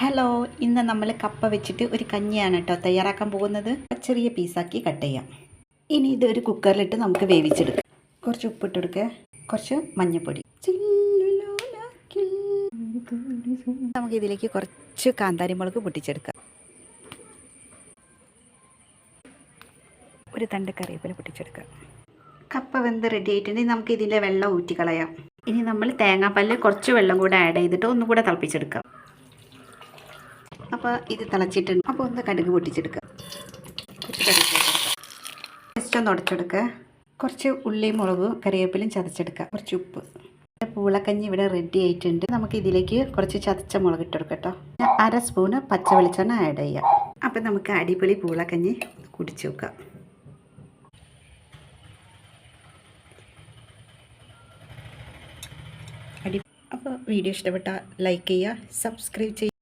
Hello, ഇന്ന് നമ്മൾ കപ്പ വെച്ചിട്ട് ഒരു കഞ്ഞിയാണ് കേട്ടോ തയ്യാറാക്കാൻ പോകുന്നത്. ചെറിയ പീസാക്കി കട്ട് ചെയ്യാം. ഇനി ഇതൊരു കുക്കറിലിട്ട് നമുക്ക് വേവിച്ചെടുക്കാം. കുറച്ച് ഉപ്പിട്ടെടുക്കുക, കുറച്ച് മഞ്ഞൾപ്പൊടി. നമുക്ക് ഇതിലേക്ക് കുറച്ച് കാന്താരി മുളക് പൊട്ടിച്ചെടുക്കാം. ഒരു തണ്ട് കറിവേപ്പില പൊട്ടിച്ചെടുക്കാം. കപ്പ വെന്ത് റെഡി ആയിട്ടുണ്ടെങ്കിൽ നമുക്ക് ഇതിൻ്റെ വെള്ളം ഊറ്റിക്കളയാം. ഇനി നമ്മൾ തേങ്ങാപ്പാലിൽ കുറച്ച് വെള്ളം കൂടെ ആഡ് ചെയ്തിട്ട് ഒന്നുകൂടെ തിളപ്പിച്ചെടുക്കാം. അപ്പോൾ ഇത് തിളച്ചിട്ടുണ്ട്. അപ്പോൾ ഒന്ന് കടുക് പൊട്ടിച്ചെടുക്കുക. കുറച്ച് കറിവേപ്പില ജസ്റ്റ് ഒന്ന് ഉടച്ചെടുക്കുക. കുറച്ച് ഉള്ളിയും മുളകും കറിവേപ്പിലും ചതച്ചെടുക്കുക. കുറച്ച് ഉപ്പ്. പൂളക്കഞ്ഞി ഇവിടെ റെഡി ആയിട്ടുണ്ട്. നമുക്ക് ഇതിലേക്ക് കുറച്ച് ചതച്ച മുളക് ഇട്ടെടുക്കാം കേട്ടോ. 1/2 സ്പൂണ് പച്ച വെളിച്ചെണ്ണ ആഡ് ചെയ്യാം. അപ്പം നമുക്ക് അടിപൊളി പൂളക്കഞ്ഞി കുടിച്ചു നോക്കാം. അപ്പോൾ വീഡിയോ ഇഷ്ടപ്പെട്ടാൽ ലൈക്ക് ചെയ്യുക, സബ്സ്ക്രൈബ് ചെയ്യുക.